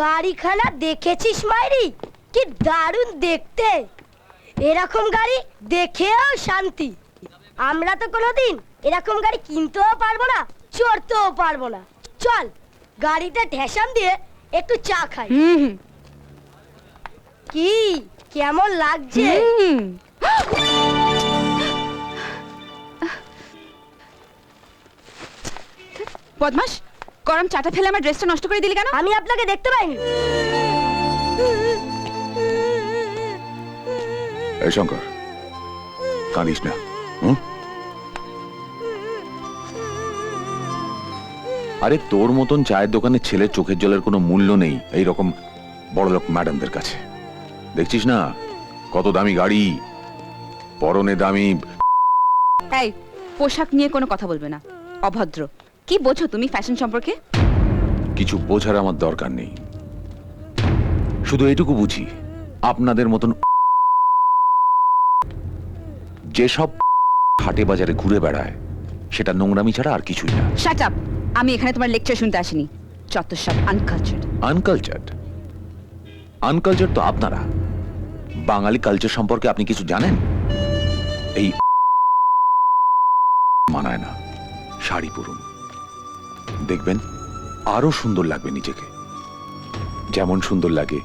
গাড়িখানা দেখেছিস মাইরি? কি দারুণ দেখতে! এরকম গাড়ি দেখেও শান্তি। আমরা তো কোনোদিন এরকম গাড়ি কিনতেও পারবো না, চড়তেও পারবো না। চল গাড়িটা ঠেসান দিয়ে একটু চা খাই। কি কেমন লাগছে? বদমাস, গরম চাটা ফেলে আমার ড্রেসটা নষ্ট করে দিলি কেন? আমি আপনাকে দেখতে পাইনি। এই শঙ্কর, কাঁদিস না। আরে তোর মতন চায়ের দোকানে ছেলের চোখের জলের কোনো মূল্য নেই এইরকম বড়লোক ম্যাডামদের কাছে। দেখছিস না কত দামি গাড়ি, পরনে দামি। এই পোশাক নিয়ে কোনো কথা বলবে না, অভদ্র। কি বোঝো তুমি ফ্যাশন সম্পর্কে? কিছু বোঝার আমার দরকার নেই, শুধু এইটুকু বুঝি আপনাদের মতন যেসব হাটে বাজারে ঘুরে বেড়ায় সেটা নোংরামি ছাড়া আর কিছুই না। Shut up! আমি এখানে তোমার লেকচার শুনতে আসিনি। যত সব আনকালচার্ড। আনকালচার্ড? আনকালচার্ড তো আপনারা। বাঙালি কালচার সম্পর্কে আপনি কিছু জানেন? এই মানায় না, শাড়ি পরুন, দেখবেন আরো সুন্দর লাগবে নিজেকে। যেমন সুন্দর লাগে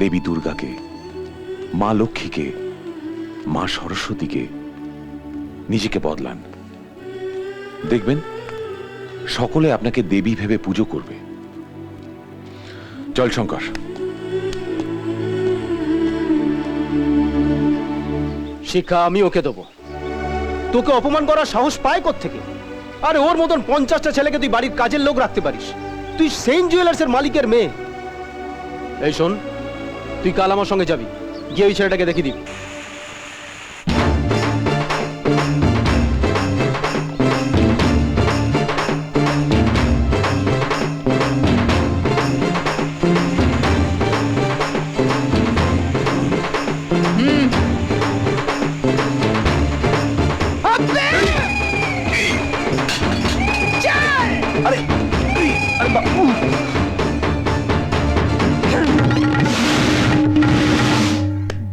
দেবী দুর্গাকে, মা লক্ষ্মীকে, মা সরস্বতীকে। নিজেকে বদলান, দেখবেন সকলে আপনাকে দেবী ভেবে পুজো করবে। চল শঙ্কর। শিক্ষা আমি ওকে দেবো। তোকে অপমান করার সাহস পায় কোত্থেকে? আরে ওর মতন 50টা ছেলেকে তুই বাড়ির কাজের লোক রাখতে পারিস? তুই সেন্ট জুয়েলার্সের মালিকের মেয়ে। এই শোন, তুই কাল আমার সঙ্গে যাবি, গিয়ে ওই ছেলেটাকে দেখে দিবি।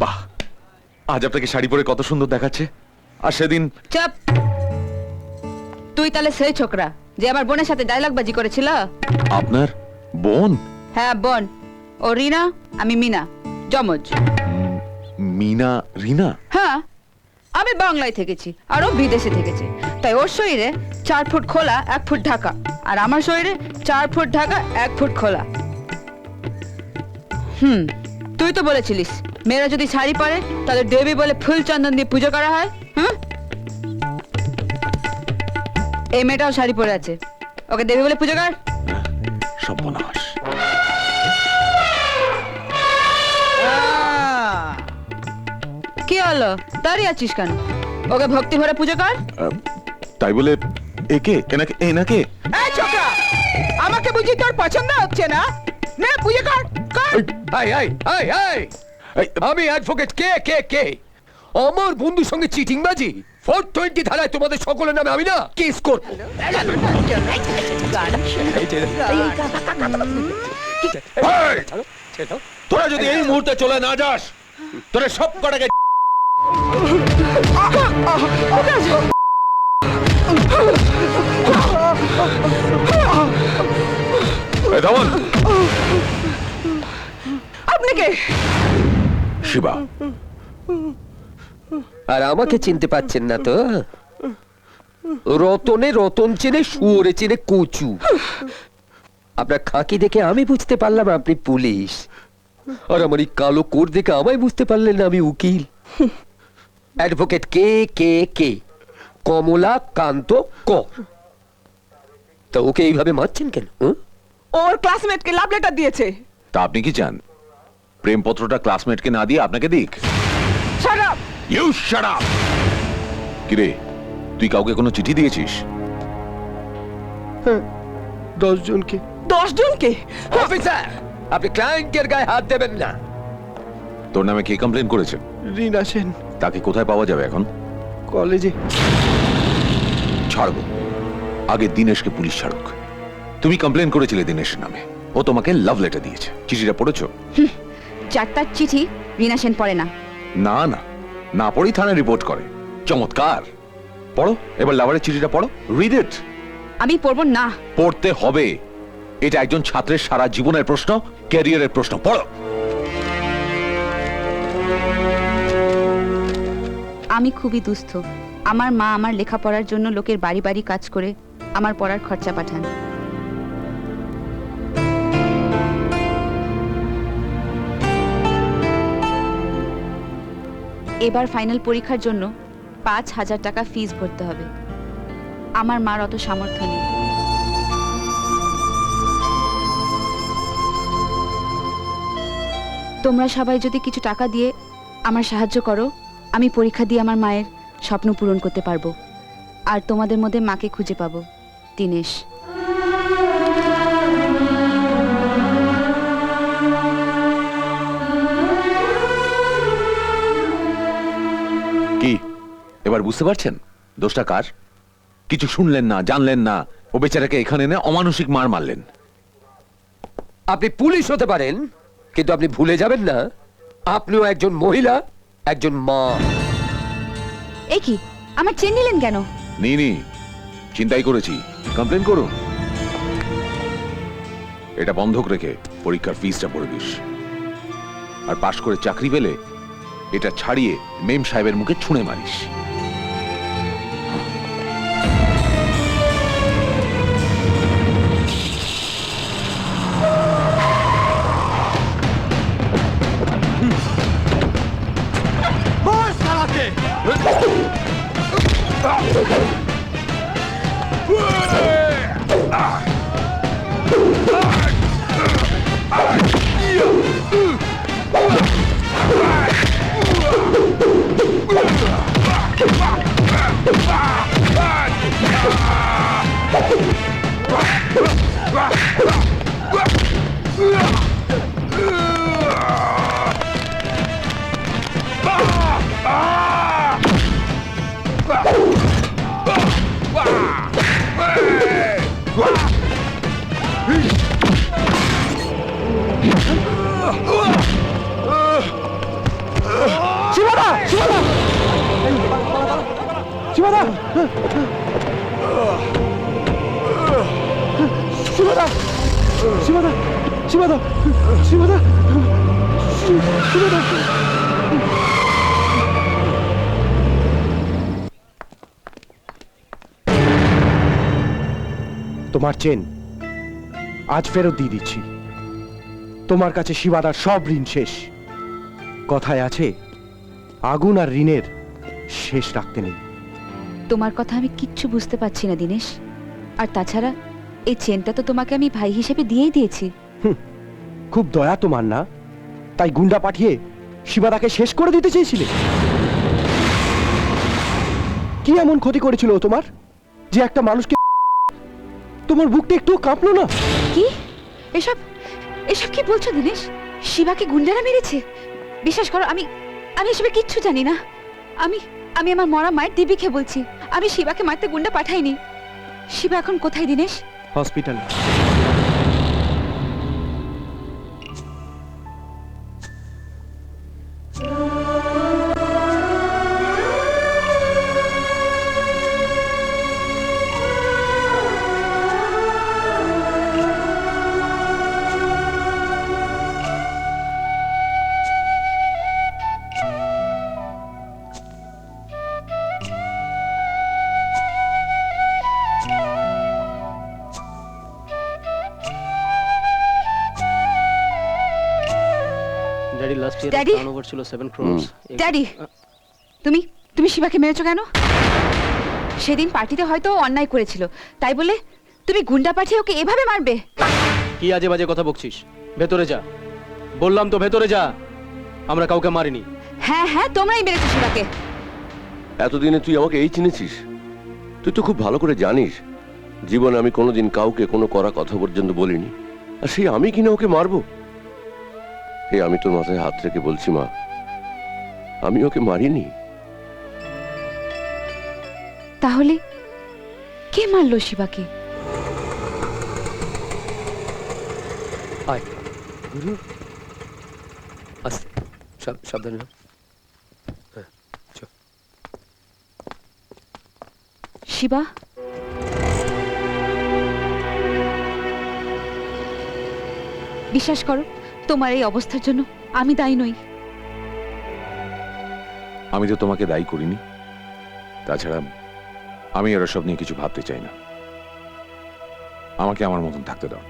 বাহ, আজ আপনাকে শাড়ি পরে কত সুন্দর দেখাচ্ছে। আর সেদিন চাপ! তুই তাহলে সেই ছোকরা যে আমার বোনের সাথে ডায়লগ বাজি করেছিল? আপনার বোন? হ্যাঁ বোন। ও রিনা, আমি মিনা, জমজ। মিনা রিনা? হ্যাঁ, আমি বাংলায় থেকেছি আর ও বিদেশে থেকেছে, তাই ওর শরীরে 4 ফুট খোলা 1 ফুট ঢাকা, আর আমার শরীরে 4 ফুট ঢাকা 1 ফুট খোলা। তুই তো বলেছিলিস মেয়েরা যদি শাড়ি পরে তাহলে দেবী বলে ফুল চন্দন দিয়ে পুজো করা হয়। এই মেয়েটাও শাড়ি পরে আছে, ওকে দেবী বলে পুজো কর। সর্বনাশ! কি হলো, দাঁড়িয়ে আছিস কেন? ওকে ভক্তি ভরে পুজো কর। তাই বলে একে এনাকে এনাকে এই ছোকরা, আমাকে বুঝি তোর পছন্দ হচ্ছে না? নে পুজো কর কর। এই এই এই এই আমি অ্যাডভোকেট কে কে কে আমার বন্ধুর সঙ্গে চিটিংবাজি 420 ধারায় তোমাদের সকলের নামে আমি না কেস করব। তোরা যদি এই মুহূর্তে চলে না যাস, তোরা সব কটাকে ধমন। আপনি কে? শিবা। আর আমাকে চিনতে পাচ্ছেন না তো? রতনে রতন চেনে, শুয়োরে চেনে কচু। আপনার খাকি দেখে আমি বুঝতে পারলাম আপনি পুলিশ, আর আমার এই কালো কোট দেখে আমায় বুঝতে পারলেন না আমি উকিল। অ্যাডভোকেট কে কে কে কমলা কান্ত কর। তা ওকে এইভাবে মারছেন কেন? ওর ক্লাসমেটকে লাভ লেটার দিয়েছে। তা আপনি কি চান প্রেমপত্রটা ক্লাসমেটকে না দিয়ে আপনাকে দিক? Shut up! You shut up! কিরে, তুই কাউকে কোনো চিঠি দিয়েছিস? 10 জনকে। 10 জনকে? অফিসার, আপনি ক্লায়েন্টের গায়ে হাত দেবেন না। তোর নামে কে কমপ্লেন করেছে? রিনা সেন। তাকে কোথায় পাওয়া যাবে এখন? কলেজে। ছাড়বো, আগে দিনেশকে পুলিশ ছাড়ুক। তুমি কমপ্লেন করেছিলে দিনেশের নামে, ও ও তোমাকে লাভ লেটার দিয়েছে, চিঠিটা পড়েছো? চারটার চিঠি রিনা সেন পড়ে না। না না, না পড়েই থানায় রিপোর্ট করে। চমৎকার, পড়ো এবার লাভারের চিঠিটা পড়ো, রিড ইট। আমি পড়বো না। পড়তে হবে, এটা একজন ছাত্রের সারা জীবনের প্রশ্ন, ক্যারিয়ারের প্রশ্ন। পড়ো। আমি খুবই দুস্থ। আমার মা আমার লেখাপড়ার জন্য লোকের বাড়ি বাড়ি কাজ করে আমার পড়ার খরচা পাঠান। এবার ফাইনাল পরীক্ষার জন্য 5,000 টাকা ফিস ভরতে হবে। আমার মার অত সামর্থ্য নেই। তোমরা সবাই যদি কিছু টাকা দিয়ে আমার সাহায্য করো, আমি পরীক্ষা দিয়ে আমার মায়ের স্বপ্ন পূরণ করতে পারবো, আর তোমাদের মধ্যে মাকে খুঁজে পাবো। দীনেশ। কি এবার বুঝতে পারছেন দোষটা কার? কিছু শুনলেন না, জানলেন না, ও বেচারাকে এখানে এনে অমানসিক মার মারলেন। আপনি পুলিশ হতে পারেন, কিন্তু আপনি ভুলে যাবেন না আপনিও একজন মহিলা, একজন মা। এ কি, আমার চেন নিলেন কেন? নি চিন্তাই করেছি, কমপ্লেন করুন। এটা বন্ধক রেখে পরীক্ষার ফিসটা ভরে দিস, আর পাশ করে চাকরি পেলে এটা ছাড়িয়ে মেম সাহেবের মুখে ছুঁড়ে মারিস। তোমার চেন আজ ফেরত দিয়ে দিচ্ছি। তোমার কাছে শিবাদার সব ঋণ শেষ। কথায় আছে, আগুন আর ঋণের শেষ রাখতে নেই। তোমার কথা আমি কিচ্ছু বুঝতে পারছি না দীনেশ। আর তাছাড়া এই চেনটা তো তোমাকে আমি ভাই হিসেবে দিয়েই দিয়েছি। খুব দয়া তোমার না, তাই গুন্ডা পাঠিয়ে শিবাদাকে শেষ করে দিতে চেয়েছিলে? কি এমন ক্ষতি করেছিল ও তোমার যে একটা মানুষকে? তোমার বুকটা একটু কাঁপলো না? কি এসব এসব কি বলছো দীনেশ? শিবাকে গুন্ডারা মেরেছে? বিশ্বাস করো, আমি এসবে কিচ্ছু জানি না। আমি আমি আমার মরা মায়ের দিব্যিকে বলছি, আমি শিবাকে মারতে গুন্ডা পাঠাইনি। শিবা এখন কোথায় Dinesh? Hospital. Daddy last year Daddy? Turnover ছিল 7 crores। ড্যাডি, তুমি শিবাকে মেরেছো কেন? সেদিন পার্টিতে হয়তো ও অন্যায় করেছিল, তাই বলে তুমি গুন্ডা পাঠিয়ে ওকে এভাবে মারবে? কি আজে বাজে কথা বকছিস? ভেতরে যা, বললাম তো ভেতরে যা। আমরা কাউকে মারিনি। হ্যাঁ তোমরাই মেরেছো শিবাকে। এতদিনে তুই আমাকে এই চিনেছিস? তুই তো খুব ভালো করে জানিস জীবনে আমি কোনোদিন কাউকে কোনো কড়া কথা পর্যন্ত বলিনি, আর সেই আমি কিনা ওকে মারবো? এই আমি তোর মাথায় হাত রেখে বলছি মা, আমি ওকে মারিনি। তাহলে কে মারলো শিবাকে? আয় গুরু আস্তে সাবধানে নাও। হ্যাঁ চল। শিবা, বিশ্বাস করো, তোমার এই অবস্থার জন্য আমি দায়ী নই। আমি তো তোমাকে দায়ী করিনি। তাছাড়া আমি এরা সব নিয়ে কিছু ভাবতে চাই না। আমাকে আমার মতন থাকতে দাও।